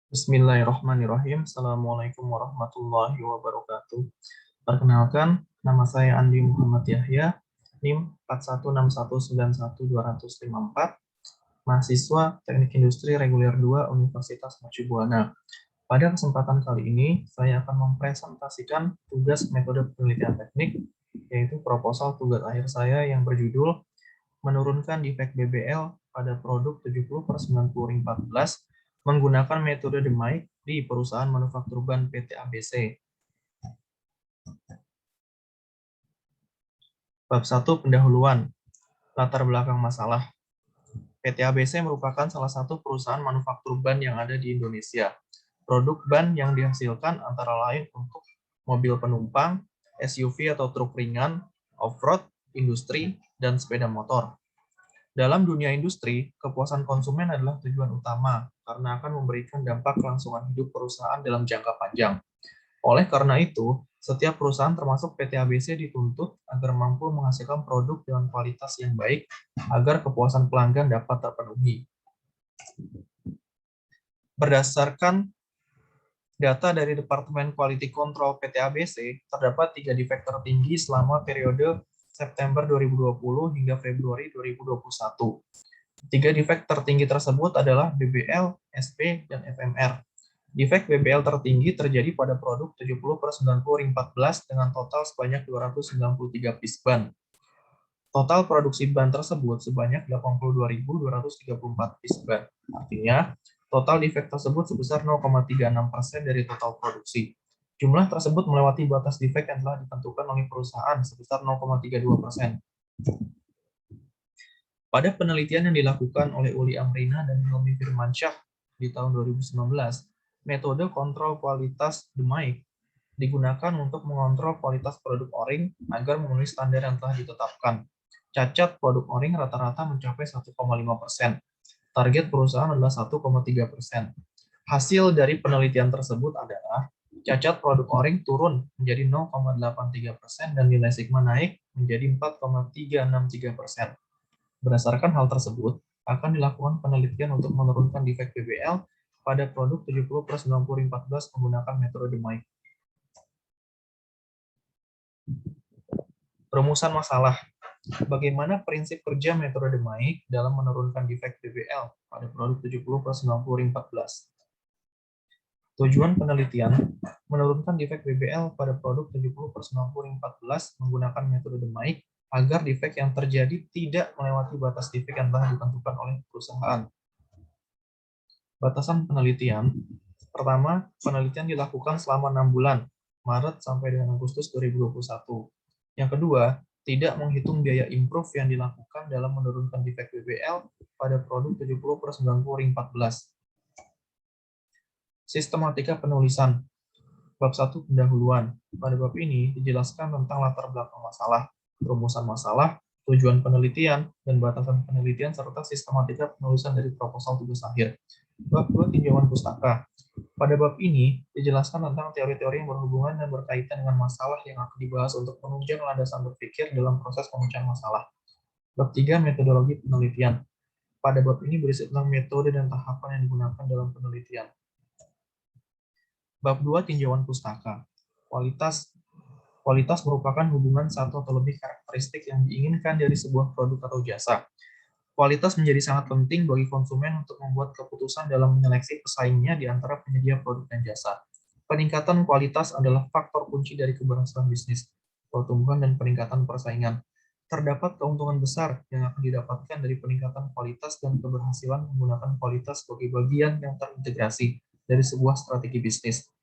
Bismillahirrahmanirrahim. Assalamualaikum warahmatullahi wabarakatuh. Perkenalkan, nama saya Andi Muhammad Yahya, NIM 4161912054, mahasiswa Teknik Industri Reguler 2 Universitas Mercu Buana. Pada kesempatan kali ini, saya akan mempresentasikan tugas metode penelitian teknik, yaitu proposal tugas akhir saya yang berjudul menurunkan defek BBL pada produk 70/90/14 menggunakan metode DMAIC di perusahaan manufaktur ban PT ABC. Bab 1 pendahuluan. Latar belakang masalah. PT ABC merupakan salah satu perusahaan manufaktur ban yang ada di Indonesia. Produk ban yang dihasilkan antara lain untuk mobil penumpang, SUV atau truk ringan, off-road, industri, dan sepeda motor. Dalam dunia industri, kepuasan konsumen adalah tujuan utama karena akan memberikan dampak kelangsungan hidup perusahaan dalam jangka panjang. Oleh karena itu, setiap perusahaan termasuk PT ABC dituntut agar mampu menghasilkan produk dengan kualitas yang baik agar kepuasan pelanggan dapat terpenuhi. Berdasarkan data dari Departemen Quality Control PT ABC, terdapat 3 defek tertinggi selama periode September 2020 hingga Februari 2021. 3 defek tertinggi tersebut adalah BBL, SP, dan FMR. Defek BBL tertinggi terjadi pada produk 70/90/14 dengan total sebanyak 293 piece ban. Total produksi ban tersebut sebanyak 82.234 piece ban. Artinya, total defek tersebut sebesar 0,36% dari total produksi. Jumlah tersebut melewati batas defek yang telah ditentukan oleh perusahaan sebesar 0,32%. Pada penelitian yang dilakukan oleh Uli Amrina dan Hilmi Firmansyah di tahun 2019, metode kontrol kualitas DMAIC digunakan untuk mengontrol kualitas produk O-ring agar memenuhi standar yang telah ditetapkan. Cacat produk O-ring rata-rata mencapai 1,5%. Target perusahaan adalah 1,3%. Hasil dari penelitian tersebut adalah cacat produk O-ring turun menjadi 0,83% dan nilai sigma naik menjadi 4,363%. Berdasarkan hal tersebut, akan dilakukan penelitian untuk menurunkan defek BBL pada produk 70/90/14 menggunakan metode DMAIC. Rumusan masalah. Bagaimana prinsip kerja metode DMAIC dalam menurunkan defek BBL pada produk 70/90/14? Tujuan penelitian, menurunkan defek BBL pada produk 70/90/14 menggunakan metode DMAIC agar defek yang terjadi tidak melewati batas defek yang telah ditentukan oleh perusahaan. Batasan penelitian. Pertama, penelitian dilakukan selama 6 bulan, Maret sampai dengan Agustus 2021. Yang kedua, tidak menghitung biaya improve yang dilakukan dalam menurunkan defek BBL pada produk 70/90/14. Sistematika penulisan. Bab 1 pendahuluan. Pada bab ini dijelaskan tentang latar belakang masalah, rumusan masalah, tujuan penelitian, dan batasan penelitian serta sistematika penulisan dari proposal tugas akhir. Bab 2 tinjauan pustaka. Pada bab ini dijelaskan tentang teori-teori yang berhubungan dan berkaitan dengan masalah yang akan dibahas untuk menunjang landasan berpikir dalam proses pemecahan masalah. Bab 3 metodologi penelitian. Pada bab ini berisi tentang metode dan tahapan yang digunakan dalam penelitian. Bab 2 tinjauan pustaka. Kualitas merupakan hubungan satu atau lebih karakteristik yang diinginkan dari sebuah produk atau jasa. Kualitas menjadi sangat penting bagi konsumen untuk membuat keputusan dalam menyeleksi pesaingnya di antara penyedia produk dan jasa. Peningkatan kualitas adalah faktor kunci dari keberhasilan bisnis, pertumbuhan, dan peningkatan persaingan. Terdapat keuntungan besar yang akan didapatkan dari peningkatan kualitas dan keberhasilan menggunakan kualitas sebagai bagian yang terintegrasi dari sebuah strategi bisnis.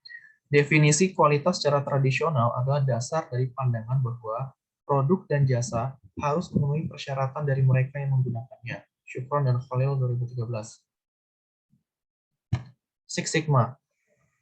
Definisi kualitas secara tradisional adalah dasar dari pandangan bahwa produk dan jasa harus memenuhi persyaratan dari mereka yang menggunakannya. Shukron dan Khalil 2013. Six Sigma.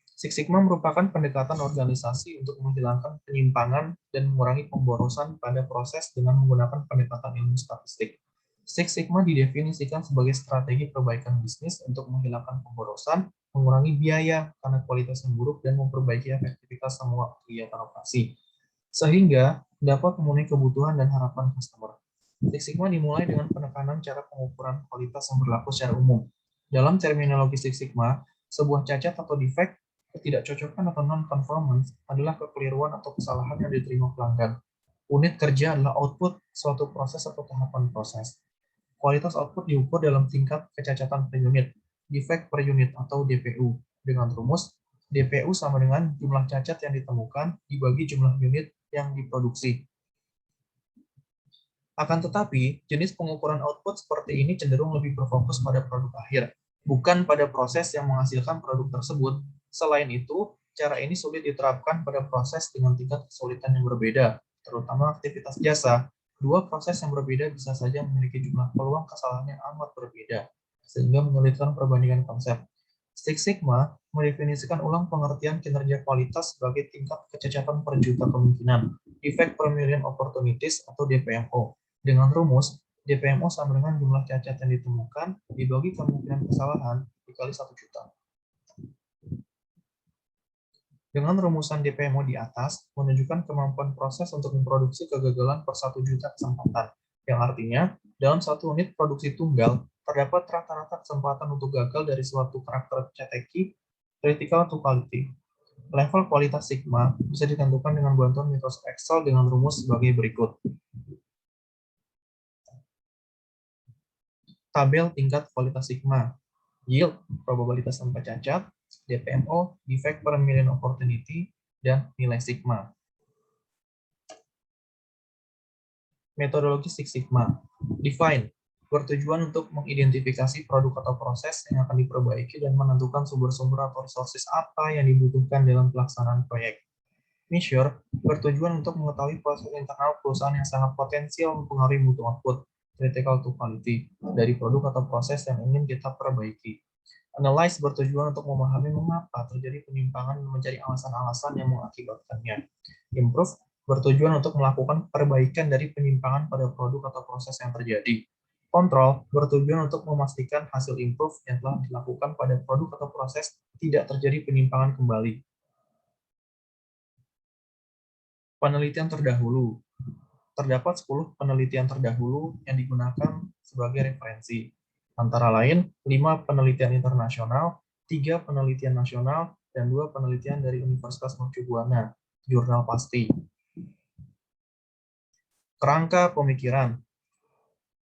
Six Sigma merupakan pendekatan organisasi untuk menghilangkan penyimpangan dan mengurangi pemborosan pada proses dengan menggunakan pendekatan ilmu statistik. Six Sigma didefinisikan sebagai strategi perbaikan bisnis untuk menghilangkan pemborosan, mengurangi biaya karena kualitas yang buruk, dan memperbaiki efektivitas semua kegiatan operasi, sehingga dapat memenuhi kebutuhan dan harapan customer. Six Sigma dimulai dengan penekanan cara pengukuran kualitas yang berlaku secara umum. Dalam terminologi Six Sigma, Sebuah cacat atau defect, ketidakcocokan atau non-conformance adalah kekeliruan atau kesalahan yang diterima pelanggan. Unit kerja adalah output suatu proses atau tahapan proses. Kualitas output diukur dalam tingkat kecacatan per unit, defect per unit atau DPU, dengan rumus DPU sama dengan jumlah cacat yang ditemukan dibagi jumlah unit yang diproduksi. Akan tetapi, jenis pengukuran output seperti ini cenderung lebih berfokus pada produk akhir, bukan pada proses yang menghasilkan produk tersebut. Selain itu, cara ini sulit diterapkan pada proses dengan tingkat kesulitan yang berbeda, terutama aktivitas jasa. Dua proses yang berbeda bisa saja memiliki jumlah peluang kesalahan yang amat berbeda, sehingga menyulitkan perbandingan konsep. Six Sigma mendefinisikan ulang pengertian kinerja kualitas sebagai tingkat kecacatan per juta kemungkinan, defect per million opportunities atau DPMO. Dengan rumus, DPMO sama dengan jumlah cacat yang ditemukan dibagi kemungkinan kesalahan dikali 1 juta. Dengan rumusan DPMO di atas, menunjukkan kemampuan proses untuk memproduksi kegagalan per 1 juta kesempatan, yang artinya, dalam satu unit produksi tunggal, terdapat rata-rata kesempatan untuk gagal dari suatu karakter CTQ, critical to quality. Level kualitas sigma bisa ditentukan dengan bantuan Microsoft Excel dengan rumus sebagai berikut. Tabel tingkat kualitas sigma, yield, probabilitas tanpa cacat, DPMO, defect per million opportunity, dan nilai sigma. Metodologi Six Sigma. Define, bertujuan untuk mengidentifikasi produk atau proses yang akan diperbaiki dan menentukan sumber-sumber atau resources apa yang dibutuhkan dalam pelaksanaan proyek. Measure, bertujuan untuk mengetahui proses internal perusahaan yang sangat potensial mempengaruhi mutu output, critical to quality, dari produk atau proses yang ingin kita perbaiki. Analyze bertujuan untuk memahami mengapa terjadi penyimpangan dan mencari alasan-alasan yang mengakibatkannya. Improve bertujuan untuk melakukan perbaikan dari penyimpangan pada produk atau proses yang terjadi. Control bertujuan untuk memastikan hasil improve yang telah dilakukan pada produk atau proses tidak terjadi penyimpangan kembali. Penelitian terdahulu. Terdapat 10 penelitian terdahulu yang digunakan sebagai referensi. Antara lain, 5 penelitian internasional, 3 penelitian nasional, dan 2 penelitian dari Universitas Mercu Buana, jurnal pasti. Kerangka pemikiran.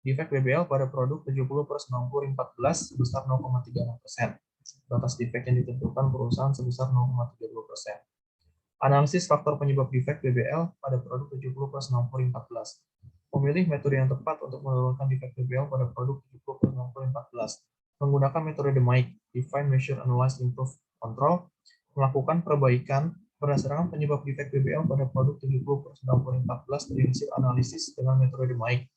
Defect BBL pada produk 70/90/14 sebesar 0,36%. Batas defect yang ditentukan perusahaan sebesar 0,32%. Analisis faktor penyebab defect BBL pada produk 70/60/14. Memilih metode yang tepat untuk menurunkan defect BBL pada produk 70/60/14. Menggunakan metode DMAIC, Define, Measure, Analyze, Improve, Control. Melakukan perbaikan berdasarkan penyebab defect BBL pada produk 70/90/14 dari hasil analisis dengan metode DMAIC.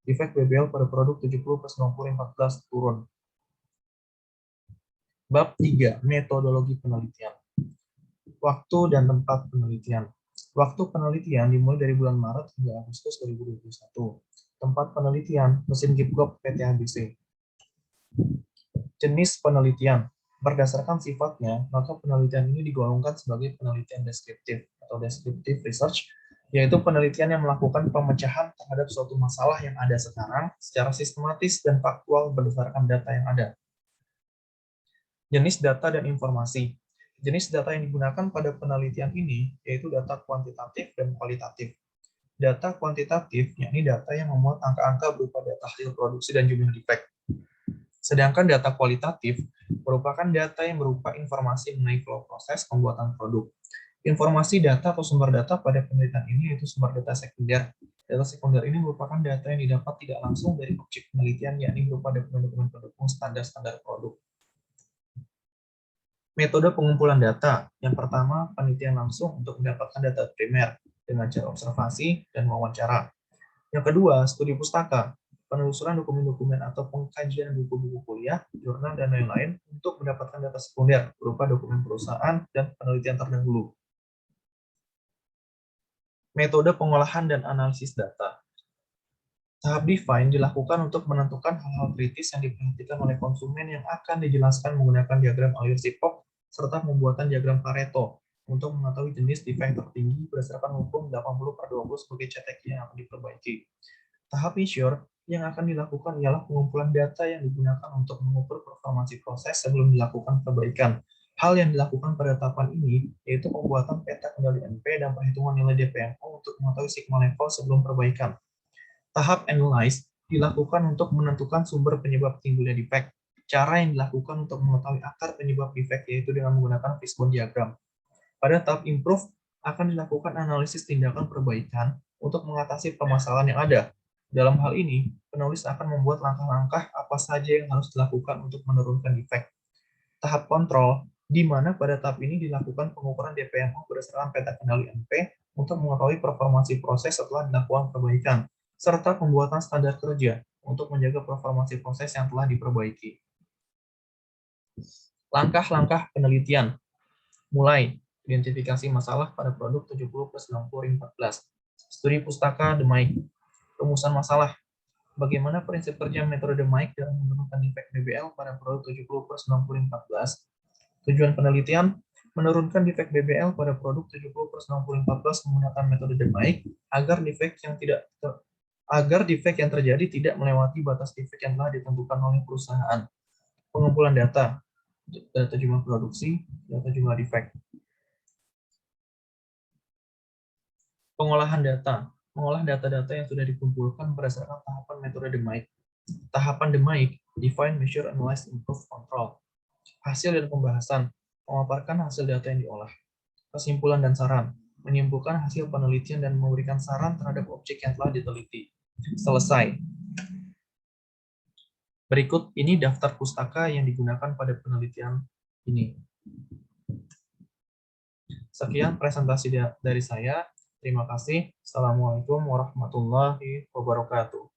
Defect BBL pada produk 70/90/14 turun. Bab 3. Metodologi penelitian. Waktu dan tempat penelitian. Waktu penelitian dimulai dari bulan Maret hingga Agustus 2021. Tempat penelitian, mesin GitGob PT ABC. Jenis penelitian. Berdasarkan sifatnya, maka penelitian ini digolongkan sebagai penelitian deskriptif atau descriptive research, yaitu penelitian yang melakukan pemecahan terhadap suatu masalah yang ada sekarang secara sistematis dan faktual berdasarkan data yang ada. Jenis data dan informasi. Jenis data yang digunakan pada penelitian ini yaitu data kuantitatif dan kualitatif. Data kuantitatif, yakni data yang memuat angka-angka berupa data hasil produksi dan jumlah defect. Sedangkan data kualitatif merupakan data yang berupa informasi mengenai flow proses pembuatan produk. Informasi data atau sumber data pada penelitian ini yaitu sumber data sekunder. Data sekunder ini merupakan data yang didapat tidak langsung dari objek penelitian, yakni berupa dokumen-dokumen pendukung standar-standar produk. Metode pengumpulan data. Yang pertama, penelitian langsung untuk mendapatkan data primer dengan cara observasi dan wawancara. Yang kedua, studi pustaka, penelusuran dokumen-dokumen atau pengkajian buku-buku kuliah, jurnal, dan lain-lain untuk mendapatkan data sekunder berupa dokumen perusahaan dan penelitian terdahulu. Metode pengolahan dan analisis data. Tahap define dilakukan untuk menentukan hal-hal kritis yang diperhatikan oleh konsumen yang akan dijelaskan menggunakan diagram Ayurveda serta pembuatan diagram Pareto untuk mengetahui jenis defect tertinggi berdasarkan hukum 80/20 sebagai CTQ yang akan diperbaiki. Tahap measure yang akan dilakukan ialah pengumpulan data yang digunakan untuk mengukur performansi proses sebelum dilakukan perbaikan. Hal yang dilakukan pada tahapan ini yaitu pembuatan peta kendali NP dan perhitungan nilai DPMO untuk mengetahui sigma level sebelum perbaikan. Tahap analyze dilakukan untuk menentukan sumber penyebab timbulnya defect. Cara yang dilakukan untuk mengetahui akar penyebab defect yaitu dengan menggunakan fishbone diagram. Pada tahap improve akan dilakukan analisis tindakan perbaikan untuk mengatasi permasalahan yang ada. Dalam hal ini, penulis akan membuat langkah-langkah apa saja yang harus dilakukan untuk menurunkan defect. Tahap kontrol, di mana pada tahap ini dilakukan pengukuran DPMO berdasarkan peta kendali NP untuk mengetahui performansi proses setelah dilakukan perbaikan, serta pembuatan standar kerja untuk menjaga performansi proses yang telah diperbaiki. Langkah-langkah penelitian. Mulai, identifikasi masalah pada produk 70+90-14. Studi pustaka Demaik. Rumusan masalah. Bagaimana prinsip kerja metode Demaik dalam menurunkan defect BBL pada produk 70+90-14. Tujuan penelitian, menurunkan defect BBL pada produk 70+90-14 menggunakan metode Demaik agar defect yang terjadi tidak melewati batas defect yang telah ditentukan oleh perusahaan. Pengumpulan data jumlah produksi, data jumlah defect. Pengolahan data, mengolah data-data yang sudah dikumpulkan berdasarkan tahapan metode Demaik. Tahapan Demaik, define, measure, analyze, improve, control. Hasil dan pembahasan, memaparkan hasil data yang diolah. Kesimpulan dan saran, menyimpulkan hasil penelitian dan memberikan saran terhadap objek yang telah diteliti. Selesai. Berikut ini daftar pustaka yang digunakan pada penelitian ini. Sekian presentasi dari saya. Terima kasih. Assalamualaikum warahmatullahi wabarakatuh.